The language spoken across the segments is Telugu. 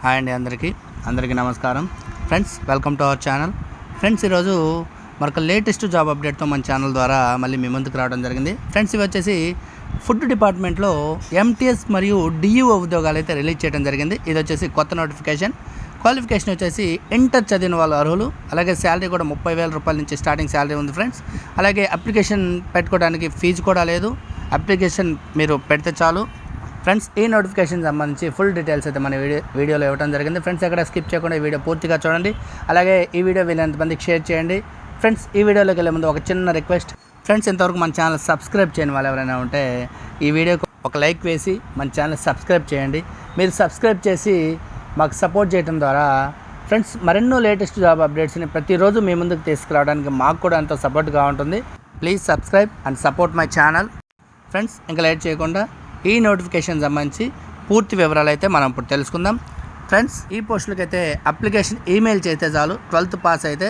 హాయ్ అండి, అందరికీ నమస్కారం friends. Welcome to our channel. Friends, ఈరోజు మరొక లేటెస్ట్ జాబ్ అప్డేట్తో మన ఛానల్ ద్వారా మళ్ళీ మీ ముందుకు రావడం జరిగింది. ఫ్రెండ్స్, ఇవి వచ్చేసి ఫుడ్ డిపార్ట్మెంట్లో ఎంటీఎస్ మరియు డిఈఓ ఉద్యోగాలు అయితే రిలీజ్ చేయడం జరిగింది. ఇది వచ్చేసి కొత్త నోటిఫికేషన్. క్వాలిఫికేషన్ వచ్చేసి ఇంటర్ చదివిన వాళ్ళు అర్హులు. అలాగే శాలరీ కూడా 30,000 రూపాయల నుంచి స్టార్టింగ్ శాలరీ ఉంది ఫ్రెండ్స్. అలాగే అప్లికేషన్ పెట్టుకోవడానికి ఫీజు కూడా లేదు. అప్లికేషన్ మీరు పెడితే చాలు. ఫ్రెండ్స్, ఈ నోటిఫికేషన్ సంబంధించి ఫుల్ డీటెయిల్స్ అయితే మన వీడియోలో ఇవ్వడం జరిగింది. ఫ్రెండ్స్, ఎక్కడ స్కిప్ చేయకుండా ఈ వీడియో పూర్తిగా చూడండి. అలాగే ఈ వీడియో వీలైనంత మందికి షేర్ చేయండి. ఫ్రెండ్స్, ఈ వీడియోలోకి వెళ్ళే ముందు ఒక చిన్న రిక్వెస్ట్. ఫ్రెండ్స్, ఇంతవరకు మన ఛానల్ సబ్స్క్రైబ్ చేయని వాళ్ళు ఎవరైనా ఉంటే ఈ వీడియోకి ఒక లైక్ వేసి మన ఛానల్ సబ్స్క్రైబ్ చేయండి. మీరు సబ్స్క్రైబ్ చేసి మాకు సపోర్ట్ చేయడం ద్వారా ఫ్రెండ్స్ మరెన్నో లేటెస్ట్ జాబ్ అప్డేట్స్ని ప్రతిరోజు మీ ముందుకు తీసుకురావడానికి మాకు కూడా ఎంతో సపోర్ట్గా ఉంటుంది. Please subscribe and support my channel. Friends, ఇంకా లేట్ చేయకుండా ఈ నోటిఫికేషన్ సంబంధించి పూర్తి వివరాలు అయితే మనం ఇప్పుడు తెలుసుకుందాం. ఫ్రెండ్స్, ఈ పోస్టులకి అయితే అప్లికేషన్ ఈమెయిల్ చేస్తే చాలు. 12th పాస్ అయితే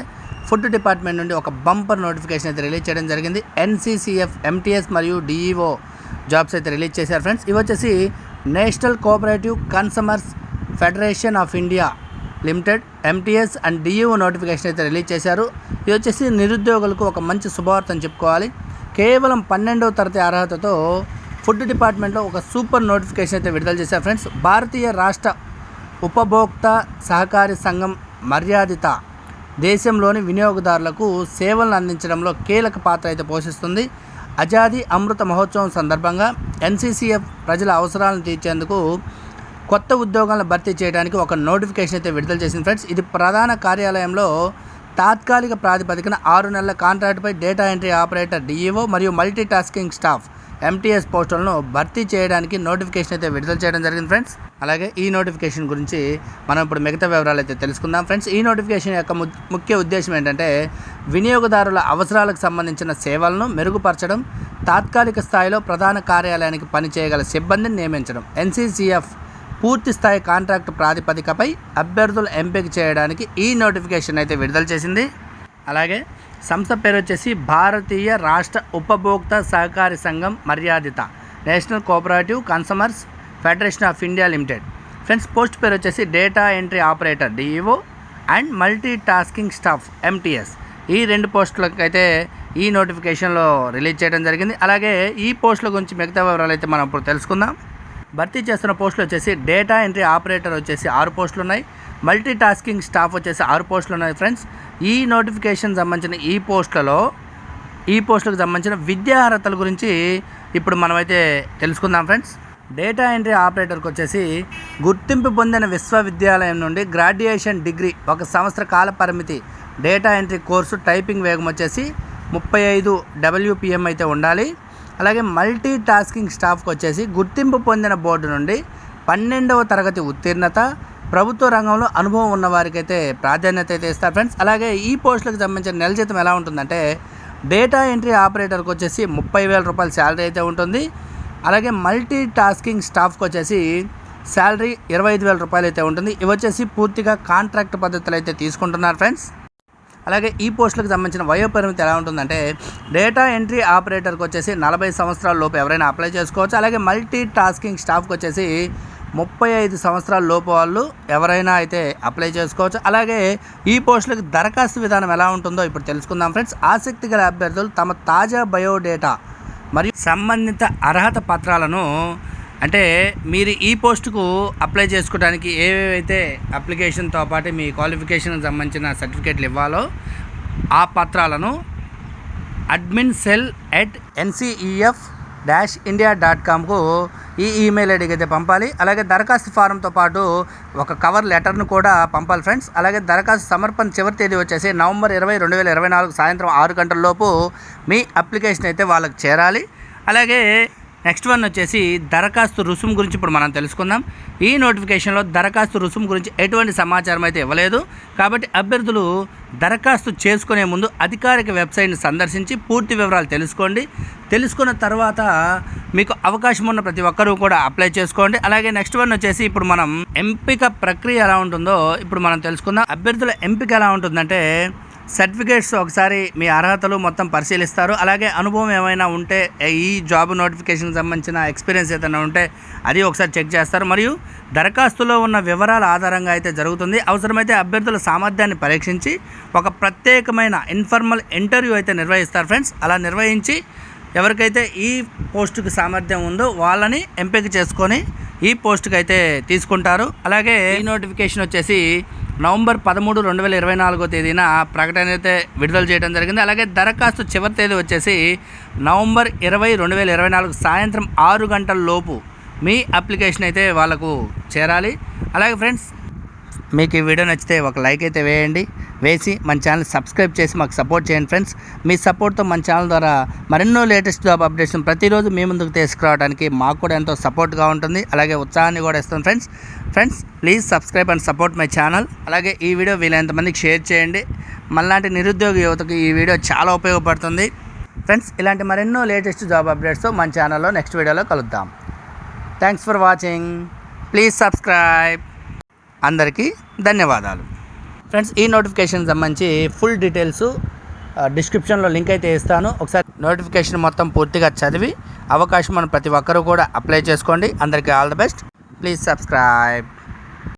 ఫుడ్ డిపార్ట్మెంట్ నుండి ఒక బంపర్ నోటిఫికేషన్ అయితే రిలీజ్ చేయడం జరిగింది. ఎన్సీసీఎఫ్, ఎంటీఎస్ మరియు డిఈఓ జాబ్స్ అయితే రిలీజ్ చేశారు. ఫ్రెండ్స్, ఇవి వచ్చేసి national cooperative consumers federation of India limited MTS and DEO notification అయితే రిలీజ్ చేశారు. ఇది వచ్చేసి నిరుద్యోగులకు ఒక మంచి శుభవార్త అని చెప్పుకోవాలి. కేవలం 12వ తరగతి అర్హతతో ఫుడ్ డిపార్ట్మెంట్లో ఒక సూపర్ నోటిఫికేషన్ అయితే విడుదల చేశారు. ఫ్రెండ్స్, భారతీయ రాష్ట్ర ఉపభోక్తా సహకారి సంఘం మర్యాదిత దేశంలోని వినియోగదారులకు సేవలను అందించడంలో కీలక పాత్ర అయితే పోషిస్తుంది. ఆజాదీ అమృత మహోత్సవం సందర్భంగా ఎన్సీసీఎఫ్ ప్రజల అవసరాలను తీర్చేందుకు కొత్త ఉద్యోగాలను భర్తీ చేయడానికి ఒక నోటిఫికేషన్ అయితే విడుదల చేసింది. ఫ్రెండ్స్, ఇది ప్రధాన కార్యాలయంలో తాత్కాలిక ప్రాతిపదికన 6 నెలల కాంట్రాక్ట్పై డేటా ఎంట్రీ ఆపరేటర్ డిఈఓ మరియు మల్టీ టాస్కింగ్ స్టాఫ్ ఎంటీఎస్ పోస్టులను భర్తీ చేయడానికి నోటిఫికేషన్ అయితే విడుదల చేయడం జరిగింది. ఫ్రెండ్స్, అలాగే ఈ నోటిఫికేషన్ గురించి మనం ఇప్పుడు మిగతా వివరాలు అయితే తెలుసుకుందాం. ఫ్రెండ్స్, ఈ నోటిఫికేషన్ యొక్క ముఖ్య ఉద్దేశం ఏంటంటే వినియోగదారుల అవసరాలకు సంబంధించిన సేవలను మెరుగుపరచడం, తాత్కాలిక స్థాయిలో ప్రధాన కార్యాలయానికి పనిచేయగల సిబ్బందిని నియమించడం. ఎన్సీసీఎఫ్ పూర్తి స్థాయి కాంట్రాక్ట్ ప్రాతిపదికపై అభ్యర్థులు ఎంపిక చేయడానికి ఈ నోటిఫికేషన్ అయితే విడుదల చేసింది. అలాగే సంస్థ పేరు వచ్చేసి భారతీయ రాష్ట్ర Upabhokta Sahakari Sangham Maryadita national cooperative consumers federation of India limited. Friends, post పేరు వచ్చేసి data entry operator DEO and multi tasking staff MTS. ఈ 2 పోస్టులకు అయితే ఈ నోటిఫికేషన్లో రిలీజ్ చేయడం జరిగింది. అలాగే ఈ పోస్టుల గురించి మిగతా వివరాలు అయితే మనం ఇప్పుడు తెలుసుకుందాం. భర్తీ చేస్తున్న పోస్టులు వచ్చేసి డేటా ఎంట్రీ ఆపరేటర్ వచ్చేసి 6 పోస్టులు ఉన్నాయి. మల్టీ టాస్కింగ్ స్టాఫ్ వచ్చేసి 6 పోస్టులు ఉన్నాయి. ఫ్రెండ్స్, ఈ నోటిఫికేషన్ సంబంధించిన ఈ పోస్టులకు సంబంధించిన విద్యా అర్హతల గురించి ఇప్పుడు మనమైతే తెలుసుకుందాం. ఫ్రెండ్స్, డేటా ఎంట్రీ ఆపరేటర్కి వచ్చేసి గుర్తింపు పొందిన విశ్వవిద్యాలయం నుండి గ్రాడ్యుయేషన్ డిగ్రీ 1 సంవత్సర కాల పరిమితి డేటా ఎంట్రీ కోర్సు టైపింగ్ వేగం వచ్చేసి 35 WPM అయితే ఉండాలి. అలాగే మల్టీ టాస్కింగ్ స్టాఫ్కి వచ్చేసి గుర్తింపు పొందిన బోర్డు నుండి 12వ తరగతి ఉత్తీర్ణత, ప్రభుత్వ రంగంలో అనుభవం ఉన్న వారికైతే ప్రాధాన్యత అయితే ఇస్తారు. ఫ్రెండ్స్, అలాగే ఈ పోస్టులకు సంబంధించిన నెల జీతం ఎలా ఉంటుందంటే డేటా ఎంట్రీ ఆపరేటర్కి వచ్చేసి 30,000 రూపాయల శాలరీ అయితే ఉంటుంది. అలాగే మల్టీ టాస్కింగ్ స్టాఫ్కి వచ్చేసి శాలరీ 25,000 రూపాయలు అయితే ఉంటుంది. ఇవి వచ్చేసి పూర్తిగా కాంట్రాక్ట్ పద్ధతులు అయితే తీసుకుంటున్నారు. ఫ్రెండ్స్, అలాగే ఈ పోస్టులకు సంబంధించిన వయోపరిమితి ఎలా ఉంటుందంటే డేటా ఎంట్రీ ఆపరేటర్కి వచ్చేసి 40 సంవత్సరాల లోపు ఎవరైనా అప్లై చేసుకోవచ్చు. అలాగే మల్టీ టాస్కింగ్ స్టాఫ్కి వచ్చేసి 35 సంవత్సరాల లోపు వాళ్ళు ఎవరైనా అయితే అప్లై చేసుకోవచ్చు. అలాగే ఈ పోస్టులకు దరఖాస్తు విధానం ఎలా ఉంటుందో ఇప్పుడు తెలుసుకుందాం. ఫ్రెండ్స్, ఆసక్తి గల అభ్యర్థులు తమ తాజా బయోడేటా మరియు సంబంధిత అర్హత పత్రాలను అంటే మీరు ఈ పోస్టుకు అప్లై చేసుకోవడానికి ఏవేవైతే అప్లికేషన్తో పాటు మీ క్వాలిఫికేషన్కి సంబంధించిన సర్టిఫికేట్లు ఇవ్వాలో ఆ పత్రాలను admin@ncef-india.comకు ఈ ఈమెయిల్ ఐడికి అయితే పంపాలి. అలాగే దరఖాస్తు ఫారంతో పాటు ఒక కవర్ లెటర్ను కూడా పంపాలి. ఫ్రెండ్స్, అలాగే దరఖాస్తు సమర్పణ చివరి తేదీ వచ్చేసి నవంబర్ 20, 2024 సాయంత్రం 6 గంటల లోపు మీ అప్లికేషన్ అయితే వాళ్ళకి చేరాలి. అలాగే నెక్స్ట్ వన్ వచ్చేసి దరఖాస్తు రుసుము గురించి ఇప్పుడు మనం తెలుసుకుందాం. ఈ నోటిఫికేషన్లో దరఖాస్తు రుసుము గురించి ఎటువంటి సమాచారం అయితే ఇవ్వలేదు. కాబట్టి అభ్యర్థులు దరఖాస్తు చేసుకునే ముందు అధికారిక వెబ్సైట్ని సందర్శించి పూర్తి వివరాలు తెలుసుకున్న తర్వాత మీకు అవకాశం ఉన్న ప్రతి ఒక్కరూ కూడా అప్లై చేసుకోండి. అలాగే నెక్స్ట్ వన్ వచ్చేసి ఇప్పుడు మనం ఎంపిక ప్రక్రియ ఎలా ఉంటుందో ఇప్పుడు మనం తెలుసుకుందాం. అభ్యర్థుల ఎంపిక ఎలా ఉంటుందంటే సర్టిఫికేట్స్ ఒకసారి మీ అర్హతలు మొత్తం పరిశీలిస్తారు. అలాగే అనుభవం ఏమైనా ఉంటే ఈ జాబ్ నోటిఫికేషన్కి సంబంధించిన ఎక్స్పీరియన్స్ ఏదైనా ఉంటే అది ఒకసారి చెక్ చేస్తారు. మరియు దరఖాస్తులో ఉన్న వివరాల ఆధారంగా అయితే జరుగుతుంది. అవసరమైతే అభ్యర్థుల సామర్థ్యాన్ని పరీక్షించి ఒక ప్రత్యేకమైన ఇన్ఫార్మల్ ఇంటర్వ్యూ అయితే నిర్వహిస్తారు ఫ్రెండ్స్. అలా నిర్వహించి ఎవరికైతే ఈ పోస్టుకి సామర్థ్యం ఉందో వాళ్ళని ఎంపిక చేసుకొని ఈ పోస్టుకి అయితే తీసుకుంటారు. అలాగే ఈ నోటిఫికేషన్ వచ్చేసి నవంబర్ 13, 2024 తేదీన ప్రకటన అయితే విడుదల చేయడం జరిగింది. అలాగే దరఖాస్తు చివరి తేదీ వచ్చేసి నవంబర్ 20, 2024 సాయంత్రం 6 గంటల లోపు మీ అప్లికేషన్ అయితే వాళ్ళకు చేరాలి. అలాగే ఫ్రెండ్స్, మీకు ఈ వీడియో నచ్చితే ఒక లైక్ అయితే వేసి మన ఛానల్ సబ్స్క్రైబ్ చేసి మాకు సపోర్ట్ చేయండి ఫ్రెండ్స్. మీ సపోర్ట్తో మన ఛానల్ ద్వారా మరెన్నో లేటెస్ట్ జాబ్ అప్డేట్స్ ప్రతిరోజు మీ ముందుకు తీసుకురావడానికి మాకు కూడా ఎంతో సపోర్ట్గా ఉంటుంది. అలాగే ఉత్సాహాన్ని కూడా ఇస్తుంది friends please subscribe and support my channel. అలాగే ఈ వీడియో వీలైనంత మందికి షేర్ చేయండి. మనలాంటి నిరుద్యోగ యువతకు ఈ వీడియో చాలా ఉపయోగపడుతుంది ఫ్రెండ్స్. ఇలాంటి మరెన్నో లేటెస్ట్ జాబ్ అప్డేట్స్తో మన ఛానల్లో నెక్స్ట్ వీడియోలో కలుద్దాం. Thanks for watching. Please subscribe. అందరికీ ధన్యవాదాలు ఫ్రెండ్స్. ఈ నోటిఫికేషన్ సంబంధించి ఫుల్ డీటెయిల్స్ డిస్క్రిప్షన్లో లింక్ అయితే ఇస్తాను. ఒకసారి నోటిఫికేషన్ మొత్తం పూర్తిగా చదివి అవకాశం ప్రతి ఒక్కరూ కూడా అప్లై చేసుకోండి. అందరికీ all the best. Please subscribe.